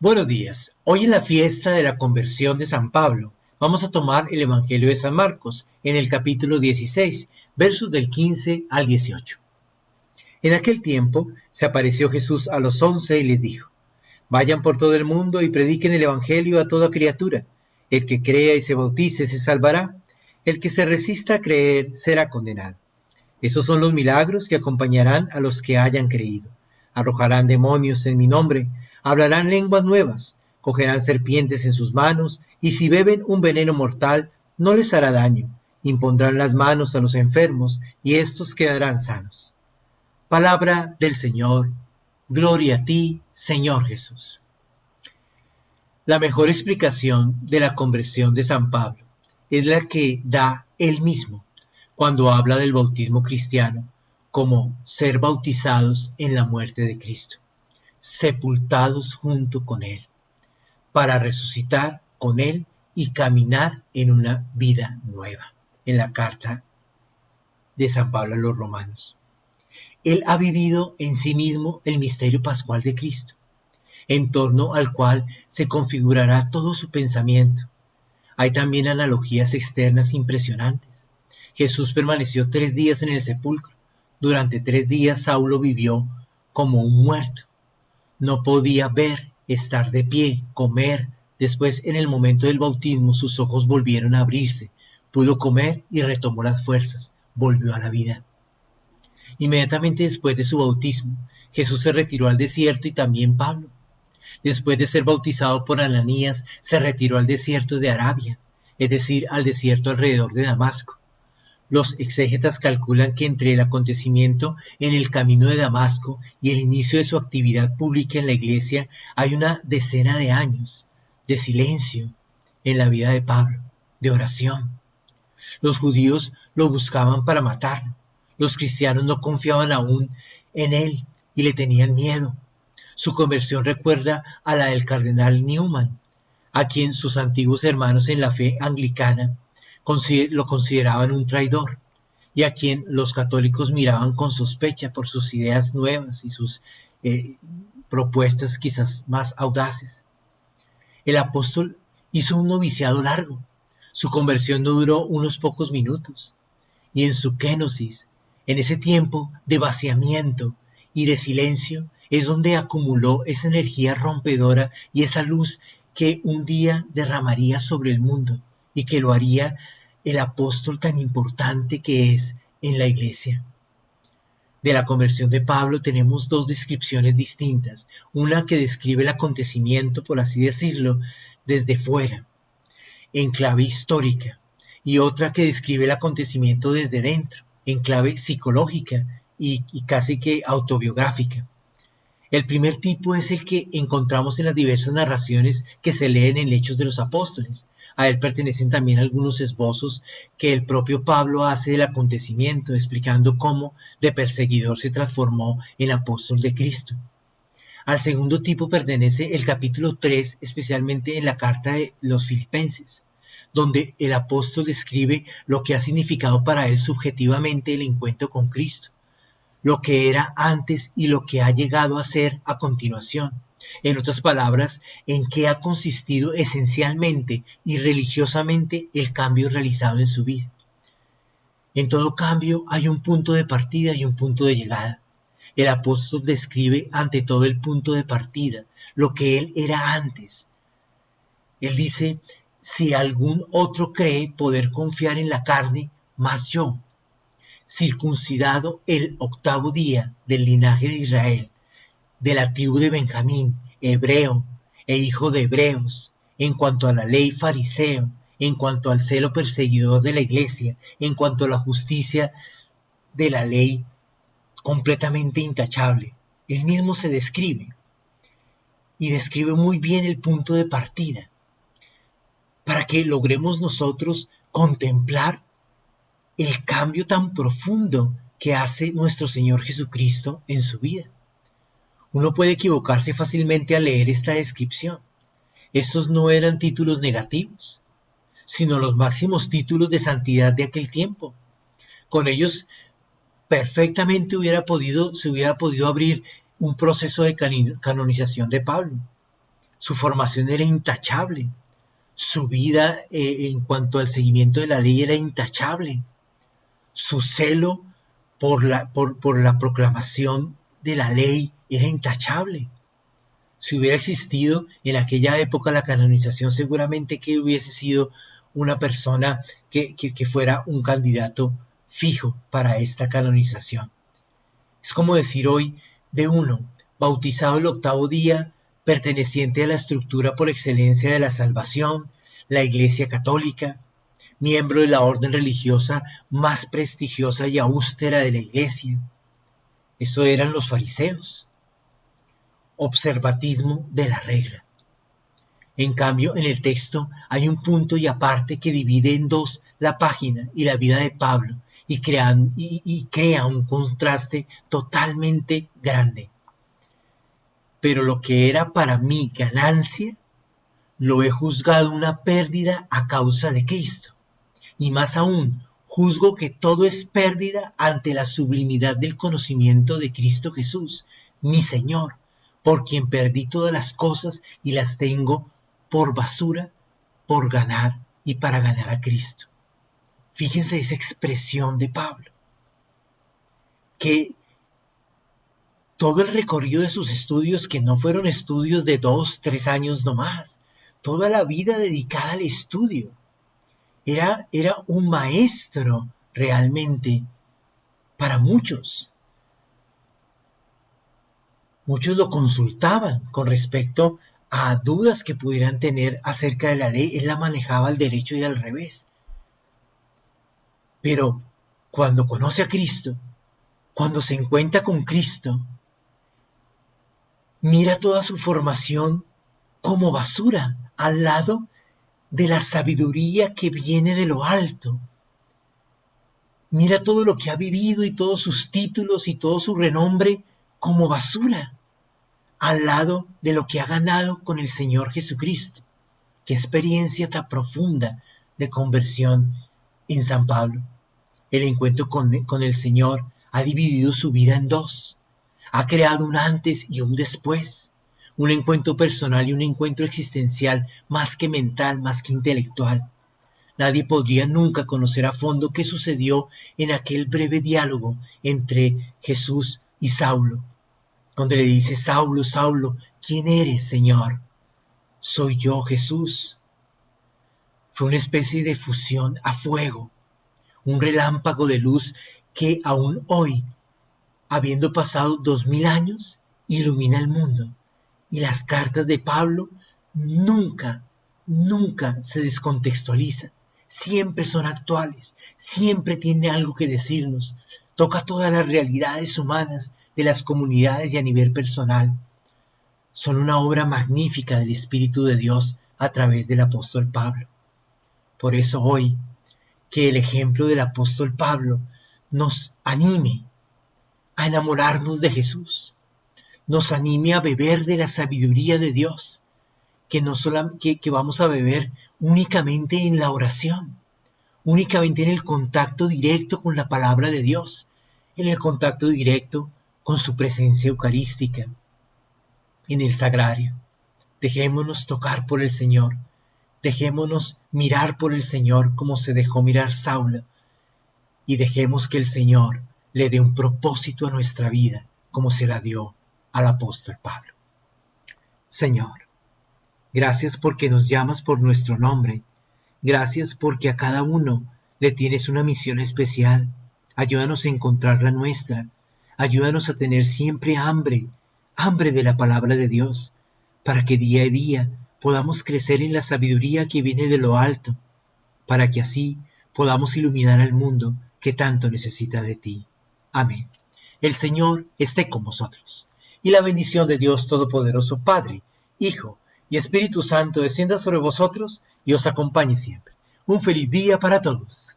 Buenos días. Hoy en la fiesta de la conversión de San Pablo, vamos a tomar el Evangelio de San Marcos, en el capítulo 16, versos del 15 al 18. En aquel tiempo se apareció Jesús a los 11 y les dijo: Vayan por todo el mundo y prediquen el Evangelio a toda criatura. El que crea y se bautice se salvará. El que se resista a creer será condenado. Esos son los milagros que acompañarán a los que hayan creído. Arrojarán demonios en mi nombre, hablarán lenguas nuevas, cogerán serpientes en sus manos, y si beben un veneno mortal, no les hará daño. Impondrán las manos a los enfermos, y éstos quedarán sanos. Palabra del Señor. Gloria a ti, Señor Jesús. La mejor explicación de la conversión de San Pablo es la que da él mismo cuando habla del bautismo cristiano como ser bautizados en la muerte de Cristo, sepultados junto con Él, para resucitar con Él y caminar en una vida nueva. En la carta de San Pablo a los Romanos. Él ha vivido en sí mismo el misterio pascual de Cristo, en torno al cual se configurará todo su pensamiento. Hay también analogías externas impresionantes. Jesús permaneció 3 días en el sepulcro. Durante 3 días Saulo vivió como un muerto. No podía ver, estar de pie, comer. Después, en el momento del bautismo, sus ojos volvieron a abrirse. Pudo comer y retomó las fuerzas. Volvió a la vida. Inmediatamente después de su bautismo, Jesús se retiró al desierto y también Pablo. Después de ser bautizado por Ananías, se retiró al desierto de Arabia, es decir, al desierto alrededor de Damasco. Los exégetas calculan que entre el acontecimiento en el camino de Damasco y el inicio de su actividad pública en la iglesia hay una decena de años de silencio en la vida de Pablo, de oración. Los judíos lo buscaban para matarlo. Los cristianos no confiaban aún en él y le tenían miedo. Su conversión recuerda a la del cardenal Newman, a quien sus antiguos hermanos en la fe anglicana lo consideraban un traidor, y a quien los católicos miraban con sospecha por sus ideas nuevas y sus propuestas quizás más audaces. El apóstol hizo un noviciado largo. Su conversión no duró unos pocos minutos, y en su kénosis, en ese tiempo de vaciamiento y de silencio, es donde acumuló esa energía rompedora y esa luz que un día derramaría sobre el mundo y que lo haría el apóstol tan importante que es en la iglesia. De la conversión de Pablo tenemos dos descripciones distintas, una que describe el acontecimiento, por así decirlo, desde fuera, en clave histórica, y otra que describe el acontecimiento desde dentro, en clave psicológica y casi que autobiográfica. El primer tipo es el que encontramos en las diversas narraciones que se leen en Hechos de los Apóstoles. A él pertenecen también algunos esbozos que el propio Pablo hace del acontecimiento, explicando cómo de perseguidor se transformó en apóstol de Cristo. Al segundo tipo pertenece el capítulo 3, especialmente en la carta de los Filipenses, donde el apóstol describe lo que ha significado para él subjetivamente el encuentro con Cristo, lo que era antes y lo que ha llegado a ser a continuación. En otras palabras, en qué ha consistido esencialmente y religiosamente el cambio realizado en su vida. En todo cambio hay un punto de partida y un punto de llegada. El apóstol describe ante todo el punto de partida, lo que él era antes. Él dice: si algún otro cree poder confiar en la carne, más yo, circuncidado el 8º día del linaje de Israel, de la tribu de Benjamín, hebreo e hijo de hebreos, en cuanto a la ley fariseo, en cuanto al celo perseguidor de la iglesia, en cuanto a la justicia de la ley completamente intachable. Él mismo se describe y describe muy bien el punto de partida para que logremos nosotros contemplar el cambio tan profundo que hace nuestro Señor Jesucristo en su vida. Uno puede equivocarse fácilmente al leer esta descripción. Estos no eran títulos negativos, sino los máximos títulos de santidad de aquel tiempo. Con ellos perfectamente se hubiera podido abrir un proceso de canonización de Pablo. Su formación era intachable. Su vida en cuanto al seguimiento de la ley era intachable. Su celo por la proclamación de la ley era intachable. Si hubiera existido en aquella época la canonización, seguramente que hubiese sido una persona que fuera un candidato fijo para esta canonización. Es como decir hoy de uno, bautizado el 8º día, perteneciente a la estructura por excelencia de la salvación, la Iglesia Católica, miembro de la orden religiosa más prestigiosa y austera de la Iglesia. Eso eran los fariseos. Observatismo de la regla. En cambio, en el texto hay un punto y aparte que divide en dos la página y la vida de Pablo y crea un contraste totalmente grande. Pero lo que era para mí ganancia, lo he juzgado una pérdida a causa de Cristo. Y más aún, juzgo que todo es pérdida ante la sublimidad del conocimiento de Cristo Jesús, mi Señor, por quien perdí todas las cosas y las tengo por basura, por ganar y para ganar a Cristo. Fíjense esa expresión de Pablo, que todo el recorrido de sus estudios, que no fueron estudios de 2, 3 años nomás, toda la vida dedicada al estudio, era un maestro realmente para muchos. Muchos lo consultaban con respecto a dudas que pudieran tener acerca de la ley. Él la manejaba al derecho y al revés. Pero cuando conoce a Cristo, cuando se encuentra con Cristo, mira toda su formación como basura al lado de la sabiduría que viene de lo alto. Mira todo lo que ha vivido y todos sus títulos y todo su renombre como basura al lado de lo que ha ganado con el Señor Jesucristo. Qué experiencia tan profunda de conversión en San Pablo. El encuentro con el Señor ha dividido su vida en dos. Ha creado un antes y un después. Un encuentro personal y un encuentro existencial, más que mental, más que intelectual. Nadie podría nunca conocer a fondo qué sucedió en aquel breve diálogo entre Jesús y Saulo, donde le dice: Saulo, Saulo, ¿quién eres, Señor? Soy yo, Jesús. Fue una especie de fusión a fuego, un relámpago de luz que aún hoy, habiendo pasado 2000 años, ilumina el mundo. Y las cartas de Pablo nunca se descontextualizan. Siempre son actuales, siempre tiene algo que decirnos. Toca todas las realidades humanas de las comunidades y a nivel personal. Son una obra magnífica del Espíritu de Dios a través del apóstol Pablo. Por eso hoy, que el ejemplo del apóstol Pablo nos anime a enamorarnos de Jesús, nos anime a beber de la sabiduría de Dios, que vamos a beber únicamente en la oración, únicamente en el contacto directo con la palabra de Dios, en el contacto directo con su presencia eucarística, en el sagrario. Dejémonos tocar por el Señor, dejémonos mirar por el Señor como se dejó mirar Saulo, y dejemos que el Señor le dé un propósito a nuestra vida, como se la dio al apóstol Pablo. Señor, gracias porque nos llamas por nuestro nombre. Gracias porque a cada uno le tienes una misión especial. Ayúdanos a encontrar la nuestra. Ayúdanos a tener siempre hambre de la palabra de Dios, para que día a día podamos crecer en la sabiduría que viene de lo alto, para que así podamos iluminar al mundo que tanto necesita de ti. Amén. El Señor esté con vosotros, y la bendición de Dios Todopoderoso, Padre, Hijo y Espíritu Santo descienda sobre vosotros y os acompañe siempre. Un feliz día para todos.